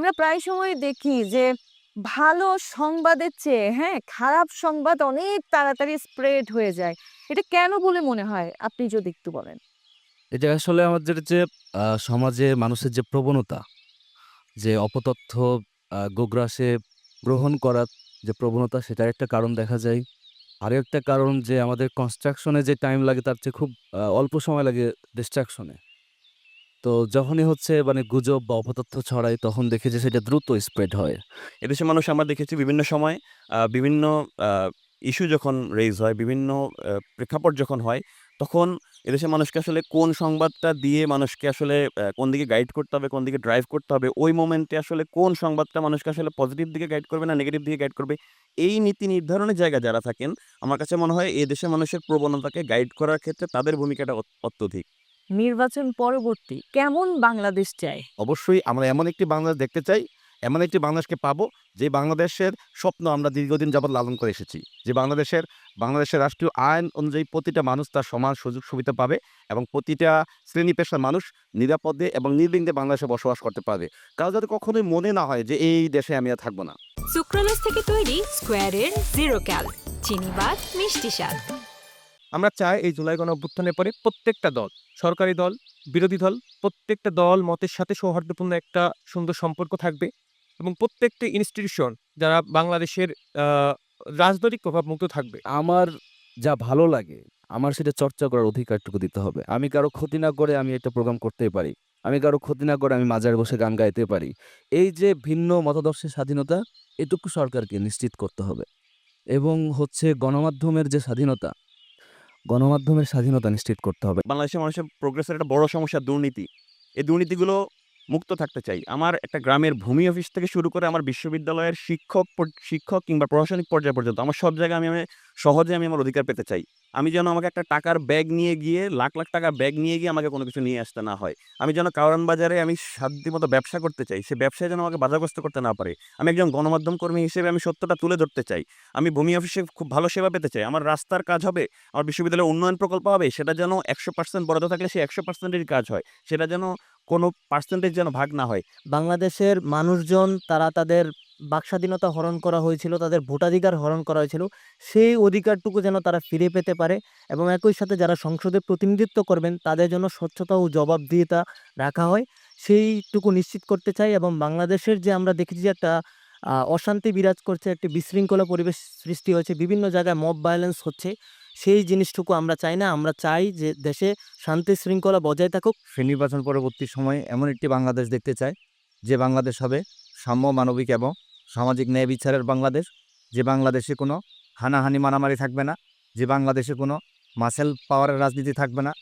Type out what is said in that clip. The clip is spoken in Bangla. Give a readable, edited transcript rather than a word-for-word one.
আমরা প্রায় সময় দেখি যে ভালো সংবাদের চেয়ে খারাপ সংবাদ অনেক তাড়াতাড়ি স্প্রেড হয়ে যায়। এটা কেন বলে মনে হয়? আপনি যদি একটু বলেন। এটা আসলে আমাদের যে সমাজে মানুষের যে প্রবণতা, যে অপতথ্য গোগ্রাসে গ্রহণ করার যে প্রবণতা সেটার একটা কারণ দেখা যায়। আরেকটা কারণ যে আমাদের কনস্ট্রাকশন এ যে টাইম লাগে তার চেয়ে খুব অল্প সময় লাগে ডিস্ট্রাকশন এ। তো যখনই হচ্ছে মানে গুজব বা অপতথ্য ছড়ায় তখন দেখি যে সেটা দ্রুত স্প্রেড হয়। এদেশের মানুষ আমরা দেখেছি বিভিন্ন সময় বিভিন্ন আ ইস্যু যখন রেইজ হয়, বিভিন্ন প্রেক্ষাপট যখন হয়, তখন এদেশের মানুষকে আসলে কোন সংবাদটা দিয়ে মানুষকে আসলে কোন দিকে গাইড করতে হবে, কোন দিকে ড্রাইভ করতে হবে, ওই মোমেন্টে আসলে কোন সংবাদটা মানুষকে আসলে পজিটিভ দিকে গাইড করবে না নেগেটিভ দিকে গাইড করবে, এই নীতি নির্ধারণের জায়গায় যারা থাকেন, আমার কাছে মনে হয় এদেশের মানুষের প্রবণতাকে গাইড করার ক্ষেত্রে তাদের ভূমিকাটা অত্যধিক। নির্বাচন পরবর্তী কেমন বাংলাদেশ চায়? অবশ্যই আমরা এমন একটি বাংলাদেশ দেখতে চাই, এমন একটি বাংলাদেশকে পাবো, যে বাংলাদেশের স্বপ্ন আমরা দীর্ঘদিন যাবৎ লালন করে এসেছি। যে বাংলাদেশের রাষ্ট্রীয় আইন অনুযায়ী প্রতিটা মানুষ তার সমান সুযোগ সুবিধা পাবে এবং প্রতিটা শ্রেণী পেশার মানুষ নিরাপদে এবং নির্বিঘ্নে বাংলাদেশে বসবাস করতে পারবে। কারো যাতে কখনোই মনে না হয় যে এই দেশে আমি আর থাকবো না। সুক্রালোজ থেকে তৈরি স্কোয়ারের জিরো ক্যাল, চিনিবাদ, মিষ্টি স্বাদ। আমরা চাই এই জুলাই গণঅভ্যুত্থানের পরে প্রত্যেকটা দল, সরকারি দল, বিরোধী দল, প্রত্যেকটা দল মতের সাথে সৌহার্দ্যপূর্ণ একটা সুন্দর সম্পর্ক থাকবে এবং প্রত্যেকটা ইনস্টিটিউশন যারা বাংলাদেশের আ রাজনৈতিক প্রভাবমুক্ত থাকবে। আমার যা ভালো লাগে, আমার সেটা চর্চা করার অধিকারটুকু দিতে হবে। আমি কারো ক্ষতি না করে আমি একটা প্রোগ্রাম করতেই পারি। আমি কারো ক্ষতি না করে আমি মাজারে বসে গান গাইতে পারি। এই যে ভিন্ন মতাদর্শের স্বাধীনতা, এটুকু সরকারকে নিশ্চিত করতে হবে। এবং হচ্ছে গণমাধ্যমের স্বাধীনতা নিশ্চিত করতে হবে। বাংলাদেশের মানুষের প্রোগ্রেসের একটা বড় সমস্যা দুর্নীতি। এই দুর্নীতিগুলো মুক্ত থাকতে চাই। আমার একটা গ্রামের ভূমি অফিস থেকে শুরু করে আমার বিশ্ববিদ্যালয়ের শিক্ষক কিংবা প্রশাসনিক পর্যায় পর্যন্ত আমার সব জায়গায় আমি সহজে আমার অধিকার পেতে চাই। আমি যেন আমাকে একটা টাকার ব্যাগ নিয়ে গিয়ে লাখ, লাখ টাকার ব্যাগ নিয়ে গিয়ে আমাকে কোনো কিছু নিয়ে আসতে না হয়। আমি যেন কারওয়ান বাজারে আমি শান্তিমতো ব্যবসা করতে চাই। সে ব্যবসায় যেন আমাকে বাধাগ্রস্ত করতে না পারে। আমি একজন গণমাধ্যম কর্মী হিসেবে আমি সত্যটা তুলে ধরতে চাই। আমি ভূমি অফিসে খুব ভালো সেবা পেতে চাই। আমার রাস্তার কাজ হবে, আমার বিশ্ববিদ্যালয়ের উন্নয়ন প্রকল্প হবে, সেটা যেন ১০০% বরাদ্দ থাকলে সেই ১০০% এরই কাজ হয়। সেটা যেন কোনো পার্সেন্টেজ যেন ভাগ না হয়। বাংলাদেশের মানুষজন তারা তাদের বাকস্বাধীনতা হরণ করা হয়েছিল, তাদের ভোটাধিকার হরণ করা হয়েছিল। সেই অধিকারটুকু যেন তারা ফিরে পেতে পারে এবং একই সাথে যারা সংসদে প্রতিনিধিত্ব করবেন তাদের জন্য স্বচ্ছতা ও জবাবদিহিতা রাখা হয়। সেইটুকু নিশ্চিত করতে চাই এবং বাংলাদেশের যে আমরা দেখেছি যে একটা অশান্তি বিরাজ করছে, একটি বিশৃঙ্খলা পরিবেশ সৃষ্টি হয়েছে, বিভিন্ন জায়গায় মব ভায়োলেন্স হচ্ছে। সেই জিনিসটুকু আমরা চাই না। আমরা চাই যে দেশে শান্তি শৃঙ্খলা বজায় থাকুক। নির্বাচন পরবর্তী সময়ে এমন একটি বাংলাদেশ দেখতে চাই, যে বাংলাদেশ হবে সাম্য, মানবিক এবং সামাজিক ন্যায় বিচারের বাংলাদেশ। যে বাংলাদেশে কোনো হানাহানি মারামারি থাকবে না, যে বাংলাদেশে কোনো মাসেল পাওয়ারের রাজনীতি থাকবে না।